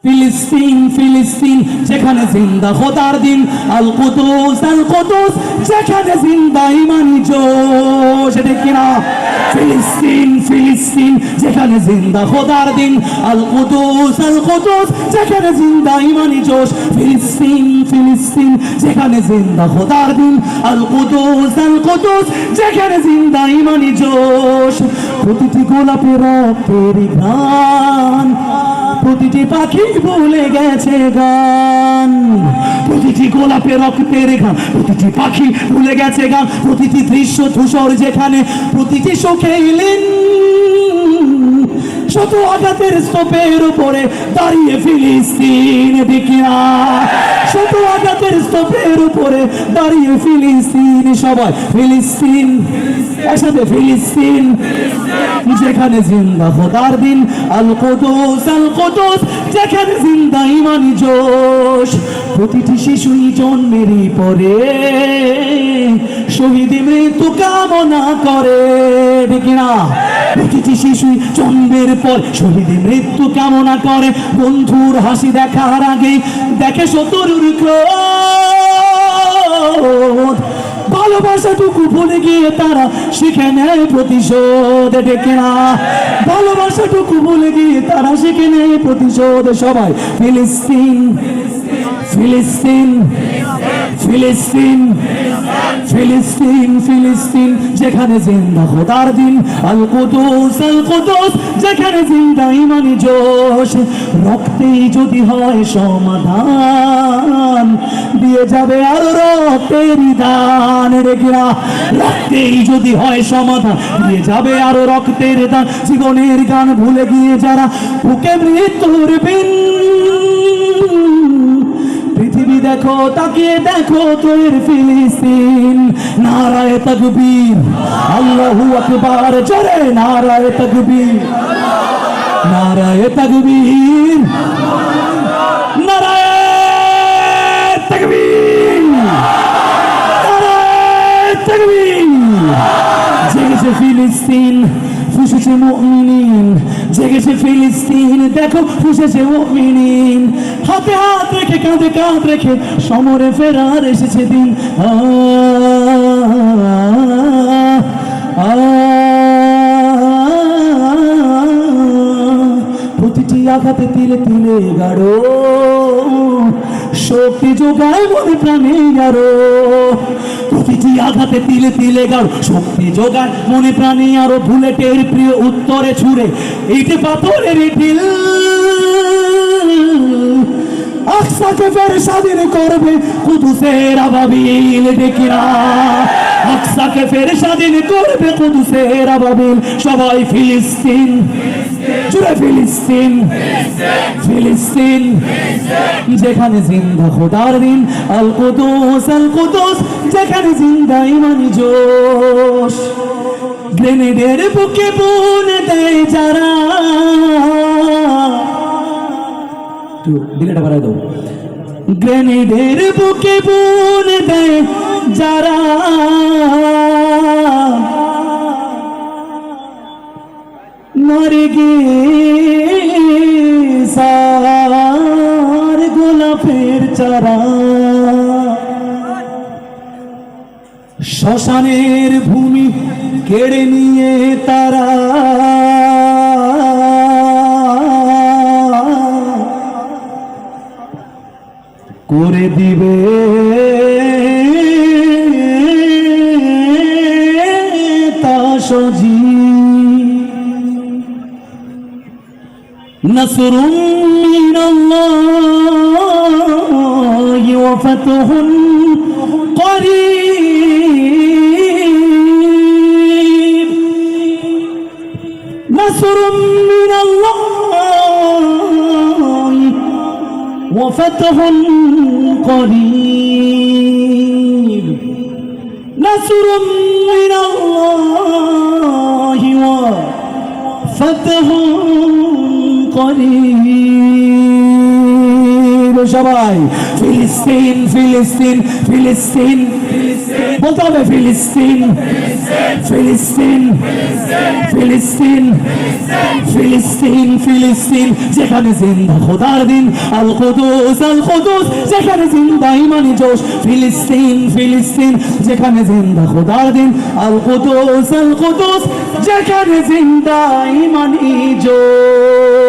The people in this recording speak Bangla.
ফিলিস্তিন ফিলিস্তিন যেখানে জিন্দা খোদার দিন, আল কুদুস যেখানে জিন্দা ইমানি জোশ, ঠিক কিনা? ফিলিস্তিন ফিলিস্তিন যেখানে জিন্দা খোদার দিন, আল কুদুস যেখানে জিন্দা ইমানি জোশ। ফিলিস্তিন ফিলিস্তিন যেখানে জিন্দা খোদার দিন, আল কুদুস যেখানে জিন্দা ইমানি জোশ। প্রতিটি গোলাপের রক্তের গান, প্রতিটি পাখি ভুলে গেছে গান, প্রতিটি গোলাপের রক্তের গান, প্রতিটি পাখি ভুলে গেছে গান। প্রতিটি দৃশ্য ধূসর যেখানে, প্রতিটি সুখে এলেন শত আঘাতের স্তূপের উপরে দাঁড়িয়ে ফিলিস্তিন, দেখিয়া শত আঘাতের স্তূপের উপরে দাঁড়িয়ে ফিলিস্তিন। সবাই ফিলিস্তিন একসাথে, ফিলিস্তিন যেখানে জিন্দা খোদার দিন, আল কুদুস যেখানে জিন্দা ইমানি জোশ। প্রতিটি শিশুই জন্মেরই পরে শহীদ মৃত্যু কামনা করে, ঠিক না? প্রতিটি শিশুই জন্মের পর শহীদ মৃত্যু কামনা করে। বন্ধুর হাসি দেখার আগে দেখে শত্রুর ক্রোধ, ভালোবাসাটুকু ভুলে গিয়ে তারা শিখে নেয় প্রতিশোধ, ডেকে না? ভালোবাসাটুকু ভুলে গিয়ে তারা শিখে নেয় প্রতিশোধ। সবাই ফিলিস্তিন ফিলিস্তিন ফিলিস্তিন ফিলিস্তিন ফিলিস্তিন যেখানে জিন্দা খোদার দিন, আল কুদুস যেখানে জিন্দা ইমানি জোশ। রক্তেই যদি হয় সমাধান, দিয়ে যাবে আর রক্তের দান, রেখা রক্তেই যদি হয় সমাধান, দিয়ে যাবে আরো রক্তের দান। জীবনের গান ভুলে গিয়ে যারা বুকে মৃত্যুর বিন, পৃথিবী দেখো তাকিয়ে দেখো তোর ফিলিস্তিন। নারায়ে তাকবীর, আল্লাহু আকবার, জোরে নারায়ে তাকবীর, নারায়ে তাকবীর, নারায়ে তাকবীর, নারায়ে তাকবীর। জেগেছে ফিলিস্তিন, ফুঁসেছে মুমিনিন, জেগেছে ফিলিস্তিন, দেখো ফুঁসেছে মুমিনিন। হাতে হাত রেখে কাঁধে কাঁধ রেখে সমরে ফেরার এসেছে দিন। প্রতিটি আঘাতে তিলে তিলে গাঢ় শক্তি যোগায় মনে প্রাণে গাঢ়, প্রতিটি আঘাতে তিলে তিলে গাঢ় শক্তি যোগায় মনে প্রাণে আরো। বুলেটের প্রিয় উত্তরে ছুড়ে ইটে পাথরের ঢিল, আকসাকে ফের স্বাধীন করবে কুদুসের আবাবিল, দেখিয়া আকসাকে ফের স্বাধীন করবে কুদুসের আবাবিল। সবাই ফিলিস্তিন, জুড়ে ফিলিস্তিন ফিলিস্তিন যেখানে জিন্দা খোদার দিন, আল কুদুস যেখানে জিন্দা ইমানি জোশ। গ্রেনেডের বুকে বুন দেয় যারা, দিলেটা বাড়াই দাও। গ্রেনেডের বুকে বুন দেয় যারা, মরে সার গোলাপের চারা। শ্মশানের ভূমি কেড়ে নিয়ে তারা করে দিবে তা সজি। নাসরুম মিনাল্লাহি ওয়া ফাতহুন করিব, নাসরুম মিনাল্লাহি ওয়া ফাতহুন করিব, নাসরুম মিনাল্লাহি ওয়া ফাতহুন করিব। সবাই ফিলিস্তিন ফিলিস্তিন ফিলিস্তিন ফিলিস্তিন বলতে হবে ফিলিস্তিন ফিলিস্তিন ফিলিস্তিন ফিলিস্তিন ফিলিস্তিন যেখানে জিন্দা খোদার দিন আল কুদুস যেখানে জিন্দা ইমানি জোশ ফিলিস্তিন ফিলিস্তিন যেখানে জিন্দা খোদার দিন আল কুদুস যেখানে জিন্দা ইমানি জোশ